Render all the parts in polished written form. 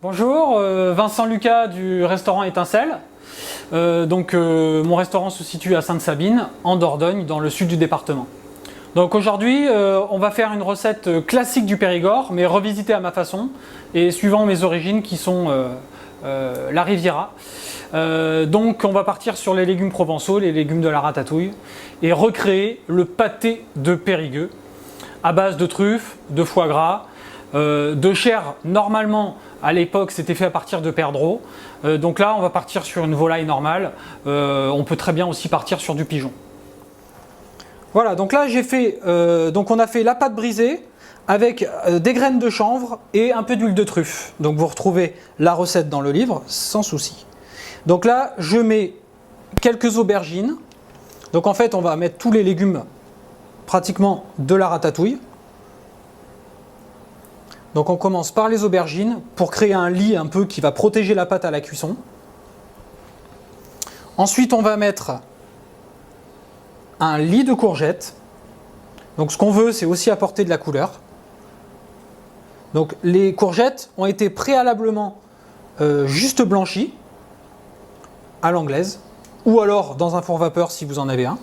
Bonjour, Vincent Lucas du restaurant Étincelle. Mon restaurant se situe à Sainte-Sabine, en Dordogne, dans le sud du département. Donc aujourd'hui, on va faire une recette classique du Périgord, mais revisitée à ma façon et suivant mes origines qui sont la Riviera. Donc on va partir sur les légumes provençaux, les légumes de la ratatouille, et recréer le pâté de Périgueux à base de truffes, de foie gras, de chair. Normalement, à l'époque, c'était fait à partir de perdreau. Donc là, on va partir sur une volaille normale. On peut très bien aussi partir sur du pigeon. Voilà, donc là, on a fait la pâte brisée avec des graines de chanvre et un peu d'huile de truffe. Donc vous retrouvez la recette dans le livre, sans souci. Donc là, je mets quelques aubergines. Donc en fait, on va mettre tous les légumes pratiquement de la ratatouille. Donc on commence par les aubergines pour créer un lit un peu qui va protéger la pâte à la cuisson. Ensuite on va mettre un lit de courgettes. Donc ce qu'on veut, c'est aussi apporter de la couleur. Donc les courgettes ont été préalablement juste blanchies à l'anglaise ou alors dans un four vapeur si vous en avez un.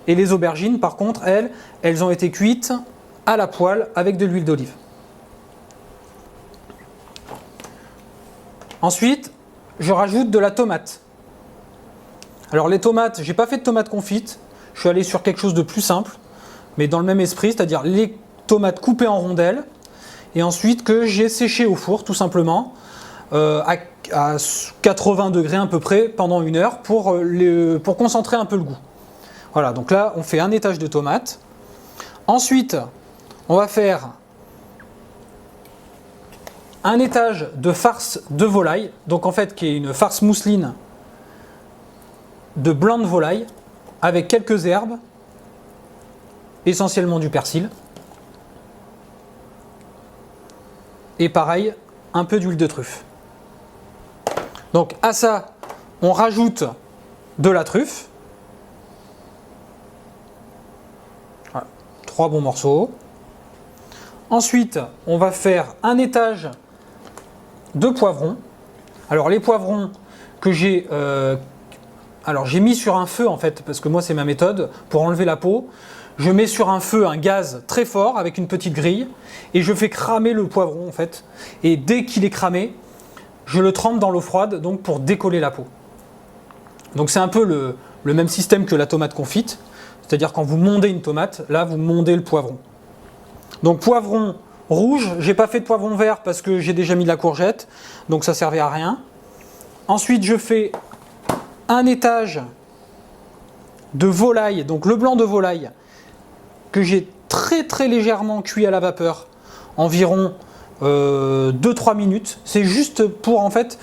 Et les aubergines par contre, elles ont été cuites à la poêle avec de l'huile d'olive. Ensuite, je rajoute de la tomate. Alors les tomates, j'ai pas fait de tomates confites, je suis allé sur quelque chose de plus simple, mais dans le même esprit, c'est-à-dire les tomates coupées en rondelles, et ensuite que j'ai séché au four tout simplement, à 80 degrés à peu près, pendant 1 heure, pour concentrer un peu le goût. Voilà, donc là on fait un étage de tomates. Ensuite, on va faire un étage de farce de volaille, donc en fait qui est une farce mousseline de blanc de volaille avec quelques herbes, essentiellement du persil. Et pareil, un peu d'huile de truffe. Donc à ça, on rajoute de la truffe. Voilà, 3 bons morceaux. Ensuite, on va faire un étage de poivrons. Alors les poivrons que j'ai mis sur un feu en fait, parce que moi c'est ma méthode, pour enlever la peau. Je mets sur un feu un gaz très fort avec une petite grille et je fais cramer le poivron en fait. Et dès qu'il est cramé, je le trempe dans l'eau froide donc pour décoller la peau. Donc c'est un peu le même système que la tomate confite, c'est-à-dire quand vous mondez une tomate, là vous mondez le poivron. Donc poivron rouge, j'ai pas fait de poivron vert parce que j'ai déjà mis de la courgette, donc ça servait à rien. Ensuite je fais un étage de volaille, donc le blanc de volaille, que j'ai très légèrement cuit à la vapeur, environ 2-3 minutes. C'est juste pour en fait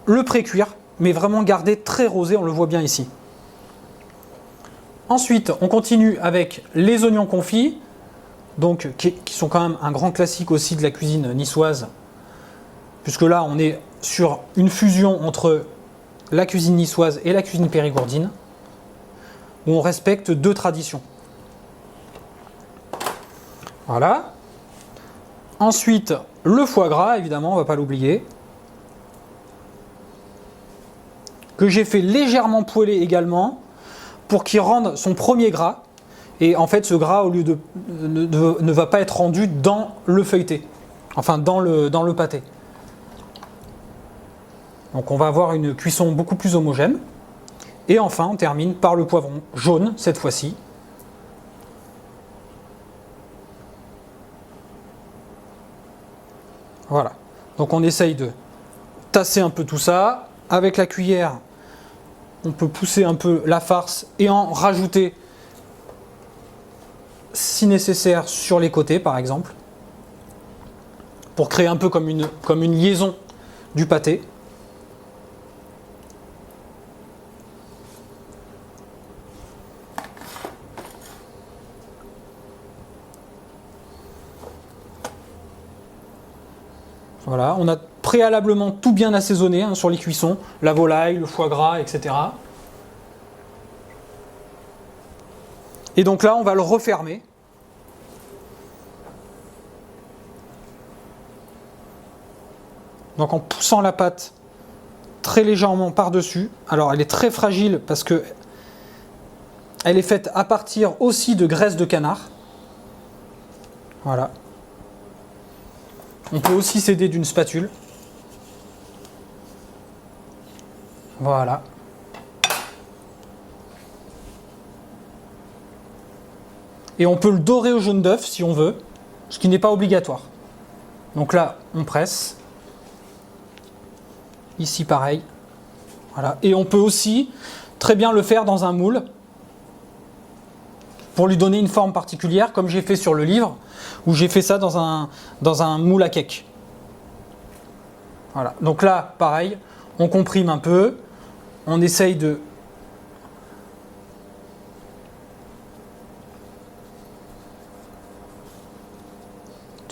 le pré-cuire, mais vraiment garder très rosé, on le voit bien ici. Ensuite on continue avec les oignons confits, donc qui sont quand même un grand classique aussi de la cuisine niçoise, puisque là on est sur une fusion entre la cuisine niçoise et la cuisine périgourdine, où on respecte 2 traditions. Voilà. Ensuite, le foie gras, évidemment, on ne va pas l'oublier, que j'ai fait légèrement poêler également, pour qu'il rende son premier gras. Et en fait, ce gras, au lieu ne va pas être rendu dans le feuilleté, enfin dans le pâté. Donc on va avoir une cuisson beaucoup plus homogène. Et enfin, on termine par le poivron jaune, cette fois-ci. Voilà. Donc on essaye de tasser un peu tout ça. Avec la cuillère, on peut pousser un peu la farce et en rajouter si nécessaire sur les côtés par exemple, pour créer un peu comme une liaison du pâté. Voilà, on a préalablement tout bien assaisonné sur les cuissons, la volaille, le foie gras, etc. Et donc là, on va le refermer. Donc en poussant la pâte très légèrement par-dessus. Alors elle est très fragile parce que elle est faite à partir aussi de graisse de canard. Voilà. On peut aussi s'aider d'une spatule. Voilà. Et on peut le dorer au jaune d'œuf si on veut, ce qui n'est pas obligatoire. Donc là, on presse. Ici, pareil. Voilà. Et on peut aussi très bien le faire dans un moule pour lui donner une forme particulière, comme j'ai fait sur le livre, où j'ai fait ça dans un moule à cake. Voilà. Donc là, pareil, on comprime un peu, on essaye de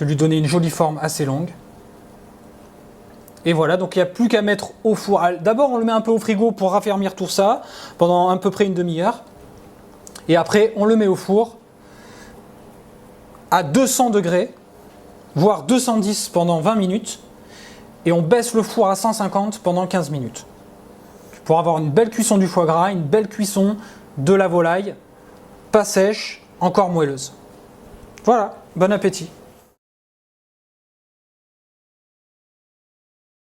lui donner une jolie forme assez longue. Et voilà, donc il n'y a plus qu'à mettre au four. D'abord, on le met un peu au frigo pour raffermir tout ça pendant à peu près une demi-heure. Et après, on le met au four à 200 degrés, voire 210 pendant 20 minutes. Et on baisse le four à 150 pendant 15 minutes. Pour avoir une belle cuisson du foie gras, une belle cuisson de la volaille, pas sèche, encore moelleuse. Voilà, bon appétit.